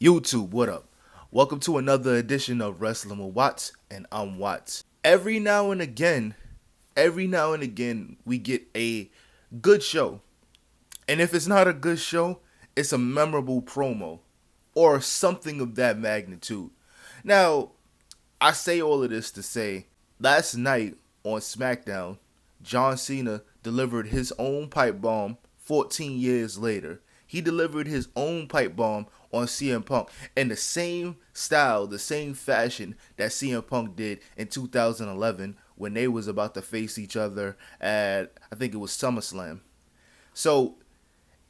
YouTube, what up? Welcome to another edition of Wrestling with Watts, and I'm Watts. Every now and again, we get a good show. And if it's not a good show, it's a memorable promo or something of that magnitude. Now, I say all of this to say, last night on SmackDown, John Cena delivered his own pipe bomb 14 years later. He delivered his own pipe bomb on CM Punk in the same style, the same fashion that CM Punk did in 2011 when they was about to face each other at, I think it was SummerSlam. So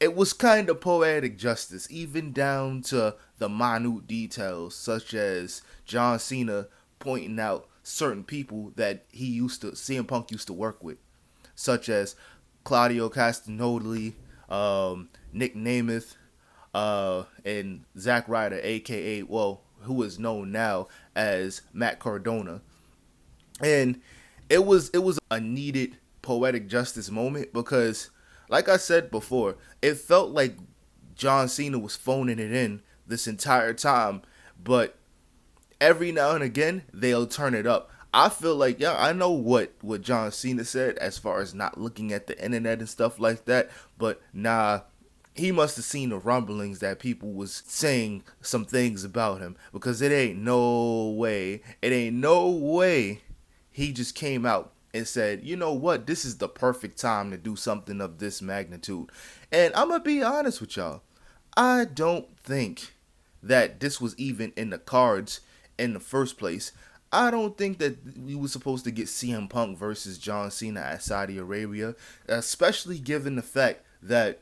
it was kind of poetic justice, even down to the minute details, such as John Cena pointing out certain people that CM Punk used to work with, such as Claudio Castagnoli, Nick Namath, and Zack Ryder, aka who is known now as Matt Cardona. And it was a needed poetic justice moment because, like I said before, it felt like John Cena was phoning it in this entire time, but every now and again they'll turn it up. I feel like, yeah, I know what John Cena said as far as not looking at the internet and stuff like that, but nah, he must have seen the rumblings that people was saying some things about him, because it ain't no way he just came out and said, you know what, this is the perfect time to do something of this magnitude. And I'm going to be honest with y'all. I don't think that this was even in the cards in the first place. I don't think that we were supposed to get CM Punk versus John Cena at Saudi Arabia, especially given the fact that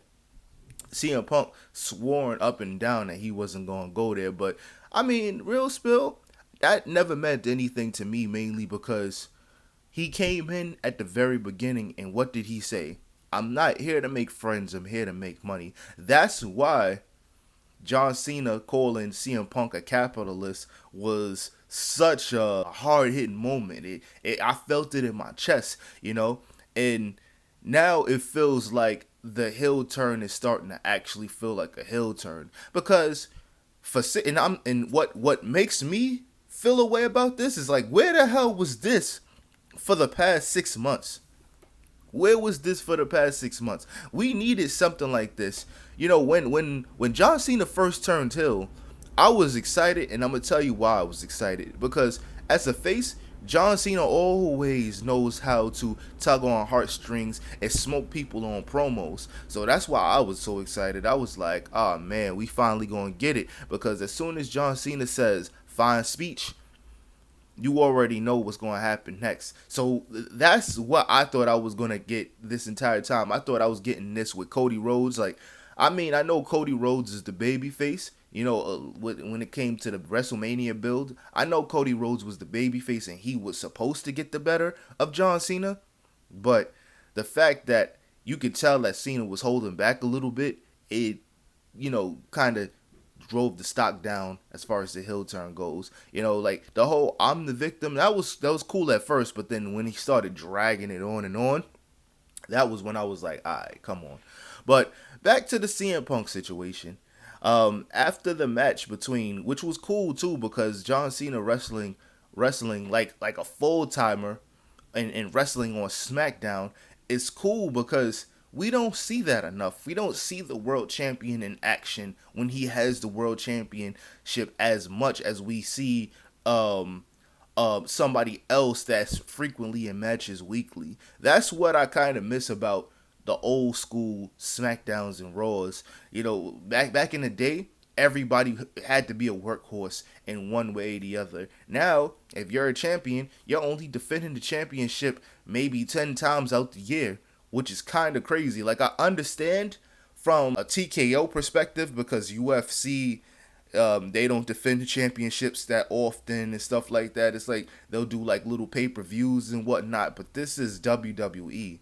CM Punk sworn up and down that he wasn't going to go there. But, I mean, real spill, that never meant anything to me, mainly because he came in at the very beginning, and what did he say? I'm not here to make friends, I'm here to make money. That's why John Cena calling CM Punk a capitalist was such a hard-hitting moment. I felt it in my chest, and now it feels like the heel turn is starting to actually feel like a heel turn, because what makes me feel a way about this is like, where the hell was this for the past 6 months? Where was this for the past 6 months? We needed something like this. When John Cena first turned heel, I was excited, and I'm going to tell you why I was excited. Because as a face, John Cena always knows how to tug on heartstrings and smoke people on promos. So that's why I was so excited. I was like, oh man, we finally going to get it. Because as soon as John Cena says, fine speech, you already know what's going to happen next. So that's what I thought I was going to get this entire time. I thought I was getting this with Cody Rhodes. I know Cody Rhodes is the baby face. When it came to the WrestleMania build, I know Cody Rhodes was the babyface and he was supposed to get the better of John Cena. But the fact that you could tell that Cena was holding back a little bit, it, kind of drove the stock down as far as the heel turn goes. Like the whole I'm the victim, that was cool at first, but then when he started dragging it on and on, that was when I was like, all right, come on. But back to the CM Punk situation. After the match which was cool too, because John Cena wrestling like a full timer and wrestling on SmackDown is cool, because we don't see that enough. We don't see the world champion in action when he has the world championship as much as we see somebody else that's frequently in matches weekly. That's what I kind of miss about the old school SmackDowns and Raws. Back in the day, everybody had to be a workhorse in one way or the other. Now, if you're a champion, you're only defending the championship maybe 10 times out the year, which is kind of crazy. Like, I understand from a TKO perspective, because UFC, they don't defend the championships that often and stuff like that. It's like they'll do like little pay-per-views and whatnot, but this is WWE.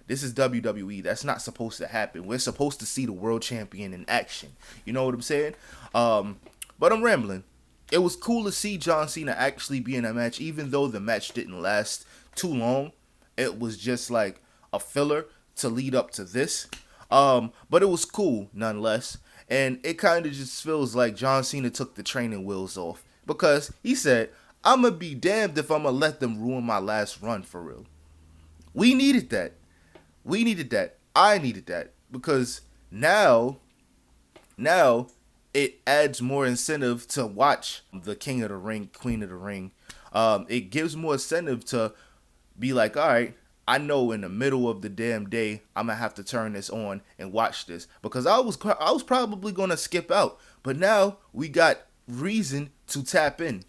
This is WWE. That's not supposed to happen. We're supposed to see the world champion in action. You know what I'm saying? But I'm rambling. It was cool to see John Cena actually be in a match, even though the match didn't last too long. It was just like a filler to lead up to this. But it was cool nonetheless. And it kind of just feels like John Cena took the training wheels off because he said, I'm going to be damned if I'm going to let them ruin my last run for real. We needed that. We needed that. I needed that because now it adds more incentive to watch the King of the Ring, Queen of the Ring. It gives more incentive to be like, all right, I know in the middle of the damn day I'm gonna have to turn this on and watch this because I was probably gonna skip out, but now we got reason to tap in.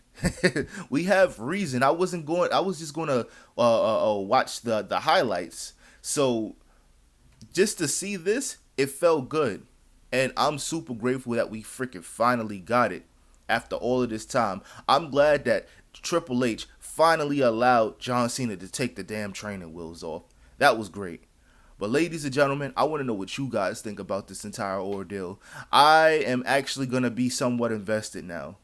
We have reason. I wasn't going. I was just gonna watch the highlights. So just to see this, it felt good. And I'm super grateful that we freaking finally got it after all of this time. I'm glad that Triple H finally allowed John Cena to take the damn training wheels off. That was great. But ladies and gentlemen, I want to know what you guys think about this entire ordeal. I am actually going to be somewhat invested now.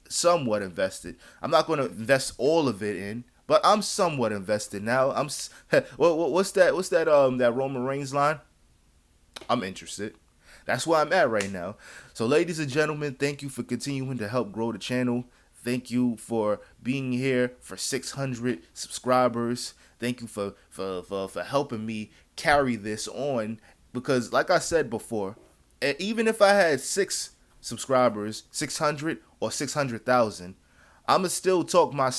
Somewhat invested. I'm not going to invest all of it in, but I'm somewhat invested now. What's that Roman Reigns line? I'm interested. That's where I'm at right now. So, ladies and gentlemen, thank you for continuing to help grow the channel. Thank you for being here for 600 subscribers. Thank you for helping me carry this on. Because, like I said before, even if I had 6 subscribers, 600 or 600,000, I'ma still talk my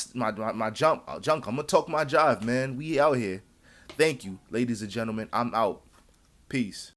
junk. I'ma talk my jive, man. We out here. Thank you, ladies and gentlemen. I'm out. Peace.